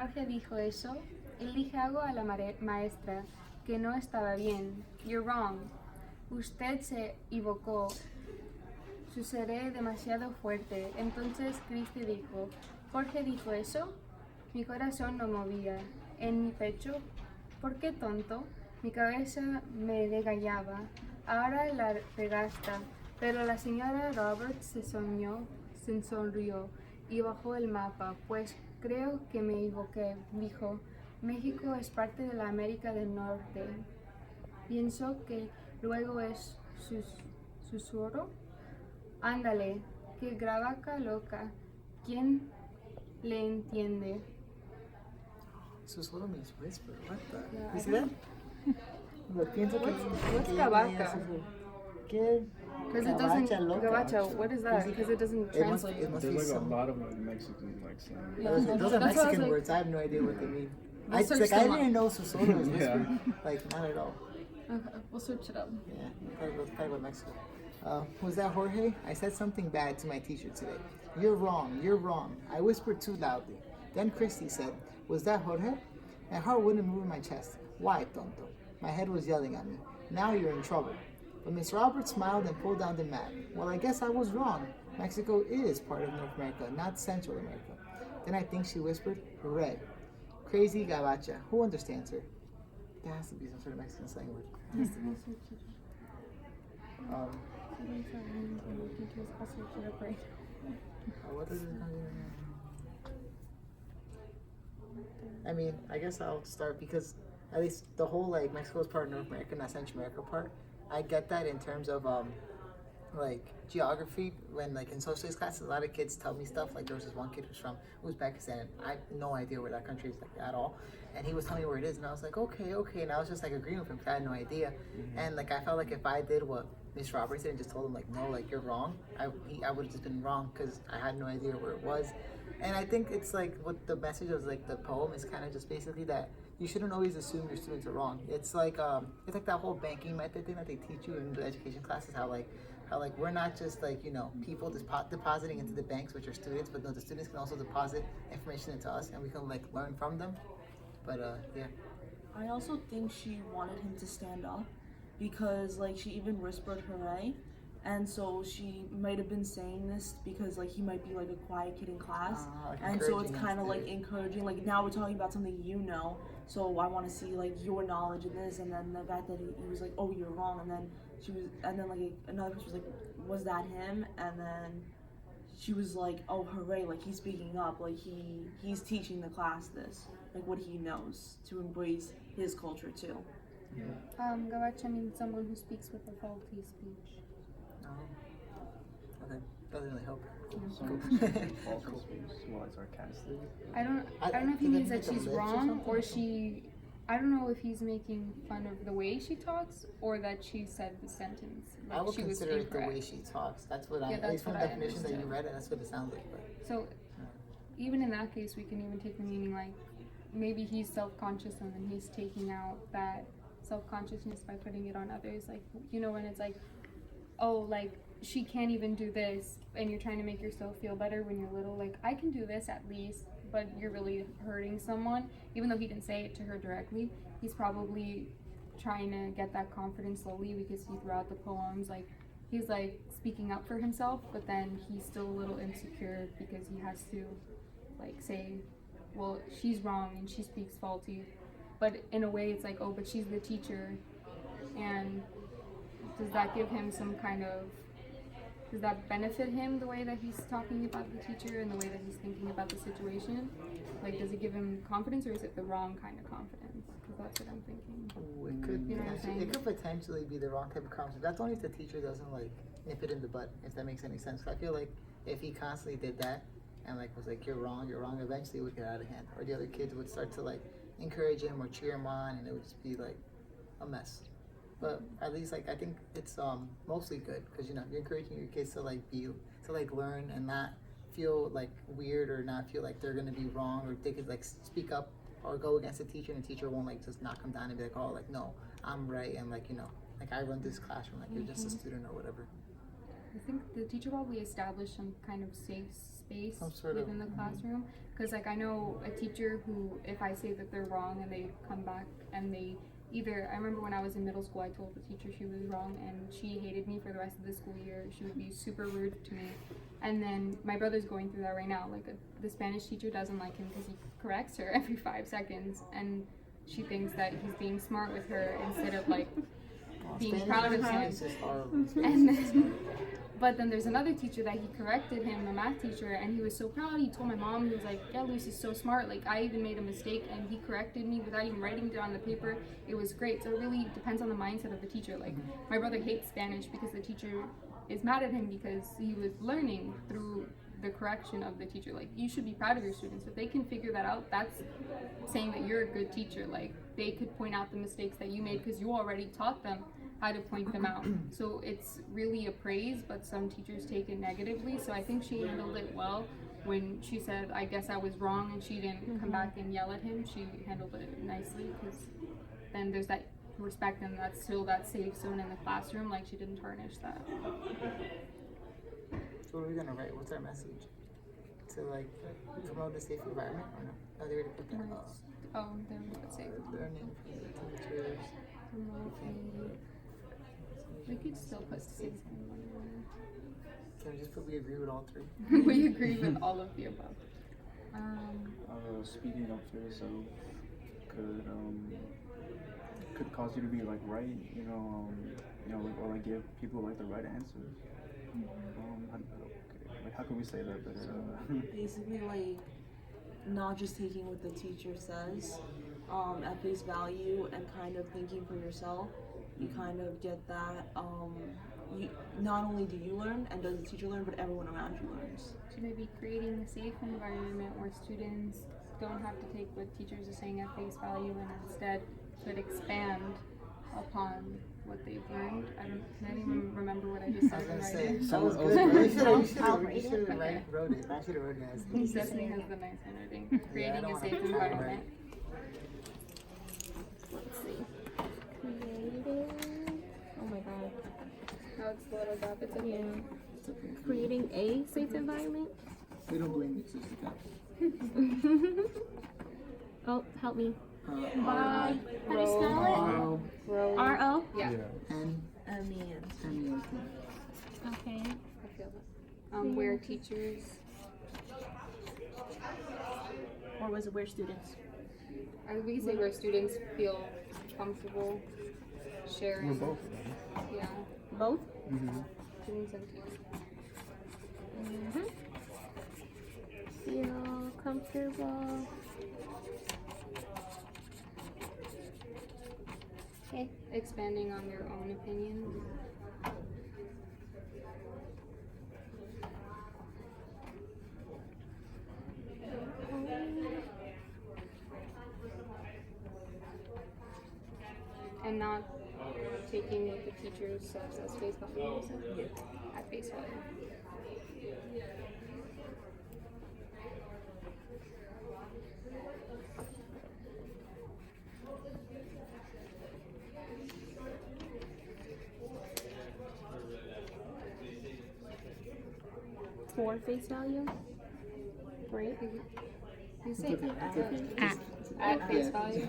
Jorge dijo eso. Él dije algo a la maestra que no estaba bien. You're wrong. Usted se equivocó. Sucederé demasiado fuerte. Entonces Cristi dijo, Jorge dijo eso. Mi corazón no movía. En mi pecho, ¿por qué tonto? Mi cabeza me desgallaba. Ahora la regasta. Pero la señora Roberts se sonrió y bajó el mapa. Pues creo que me equivoqué, dijo. México es parte de la América del Norte. Pienso que luego es susurro. Ándale, qué gravaca loca. ¿Quién le entiende? Susurro means whisper. What the? You see that? Look, pienso que What's gravaca? ¿Qué? Because it doesn't. Gabacha, what is that? Because it doesn't translate. It must There's be like some. a lot of like Mexican like slang. Those are That's why I was Mexican like- words. I have no idea what they mean. We'll search I them up. didn't know susurro was Yeah. whisper. Like, not at all. Okay, we'll search it up. Yeah, probably about Mexico. Was that Jorge? I said something bad to my teacher today. You're wrong, you're wrong. I whispered too loudly. Then Christy said, was that Jorge? My heart wouldn't move in my chest. Why, tonto? My head was yelling at me. Now you're in trouble. But Miss Roberts smiled and pulled down the mat. Well, I guess I was wrong. Mexico is part of North America, not Central America. Then I think she whispered, hooray. Crazy gabacha. Who understands her? There has to be some sort of Mexican slang word. What does it I mean, I guess I'll start because at least the whole like Mexico is part of North America, not Central America part. I get that in terms of like geography. When like in social studies classes, a lot of kids tell me stuff. Like there was this one kid who's from Uzbekistan. I have no idea where that country is like at all, and he was telling me where it is, and I was like, okay, and I was just like agreeing with him because I had no idea. And like I felt like if I did what Miss Roberts did and just told him like, no, like you're wrong, I would have just been wrong because I had no idea where it was. And I think it's like what the message of like the poem is kind of just basically that you shouldn't always assume your students are wrong. It's like that whole banking method thing that they teach you in the education classes. How we're not just like people depositing into the banks, which are students, but no, the students can also deposit information into us, and we can like learn from them. But yeah. I also think she wanted him to stand up because like she even whispered hooray. And so she might have been saying this because like he might be like a quiet kid in class, like and so it's encouraging kind of him to- like encouraging. Like now we're talking about something so I want to see like your knowledge in this. And then the fact that he was like, oh, you're wrong, and then like another person was like, was that him? And then she was like, oh, hooray! Like he's speaking up, like he's teaching the class this, like what he knows to embrace his culture too. Gabacha means someone who speaks with a faulty speech. Okay, doesn't really help. False speech, more like sarcastic. I don't know if he means that she's wrong or she. I don't know if he's making fun of the way she talks or that she said the sentence. Like I would she was consider it the incorrect. way she talks. That's what I. Yeah, At that's least from the what I definition that you understood. read, and that's what it sounds like. But So, even in that case, we can even take the meaning like maybe he's self-conscious and then he's taking out that self-consciousness by putting it on others. Like when it's like, oh, like she can't even do this, and you're trying to make yourself feel better when you're little. Like I can do this at least, but you're really hurting someone. Even though he didn't say it to her directly, he's probably trying to get that confidence slowly because throughout the poems, like he's like speaking up for himself, but then he's still a little insecure because he has to like say, well, she's wrong and she speaks faulty, but in a way it's like, oh, but she's the teacher, and does that give him some kind of, does that benefit him the way that he's talking about the teacher and the way that he's thinking about the situation? Like, does it give him confidence, or is it the wrong kind of confidence? Because that's what I'm thinking. ooh, it could You know what I'm potentially, saying? it could potentially be the wrong type of confidence. That's only if the teacher doesn't like nip it in the butt. If that makes any sense. 'Cause I feel like if he constantly did that and like was like you're wrong, eventually it would get out of hand, or the other kids would start to like encourage him or cheer him on, and it would just be like a mess. But at least like I think it's mostly good because you're encouraging your kids to like learn and not feel like weird or not feel like they're gonna be wrong, or they could like speak up or go against the teacher, and the teacher won't like just knock them down and be like, oh, like no, I'm right, and like like I run this classroom, like you're just a student or whatever. I think the teacher probably established some kind of safe space Some sort of- within the classroom. Because like I know a teacher who, if I say that they're wrong and they come back and they either, I remember when I was in middle school, I told the teacher she was wrong and she hated me for the rest of the school year. She would be super rude to me. And then my brother's going through that right now. Like the Spanish teacher doesn't like him because he corrects her every 5 seconds, and she thinks that he's being smart with her instead of like being Spanish proud of him. is just horrible. And then, but then there's another teacher that he corrected him, a math teacher, and he was so proud. He told my mom, he was like, yeah, Luis is so smart. Like, I even made a mistake, and he corrected me without even writing it on the paper. It was great. So it really depends on the mindset of the teacher. Like, my brother hates Spanish because the teacher is mad at him because he was learning through the correction of the teacher. Like, you should be proud of your students. If they can figure that out, that's saying that you're a good teacher. Like, they could point out the mistakes that you made because you already taught them how to point them out. So it's really a praise, but some teachers take it negatively. So I think she handled it well when she said, I guess I was wrong, and she didn't come back and yell at him. She handled it nicely because then there's that respect, and that's still that safe zone in the classroom. Like, she didn't tarnish that. So what are we gonna write? What's our message? To like promote a safe environment or no? Oh, they already put that. Oh, they would say Learning from the teachers. we could still put safe. Can we just put we agree with all three? We agree with all of the above. Speaking up for yourself could cause you to be like right, or like give people like the right answers. How can we say that better? Basically, like, not just taking what the teacher says at face value and kind of thinking for yourself. You kind of get that. You not only do you learn and does the teacher learn, but everyone around you learns. So maybe creating a safe environment where students don't have to take what teachers are saying at face value and instead could expand upon what they've learned. I don't even remember what I just I said. was gonna in say, writing. that was good. You should I'll have write it. wrote it. You should have wrote it as He definitely has the nice handwriting. I Creating don't a wanna safe try to environment. write. Let's see. Creating. Oh my god. Oh, it's a little gap. It's okay. Yeah. Creating a safe environment. We don't blame you, sister. Oh, help me. How do you spell it? R-O? Yeah. N. And Okay. I feel that. Where teachers, Or was it where students? we can say where students feel comfortable sharing. We're both. Yeah. Both? Students and teachers. Feel comfortable. Okay. Expanding on their own opinions. And not taking what the teacher says as face value. At face value. For face value? Right? You say At. at face value.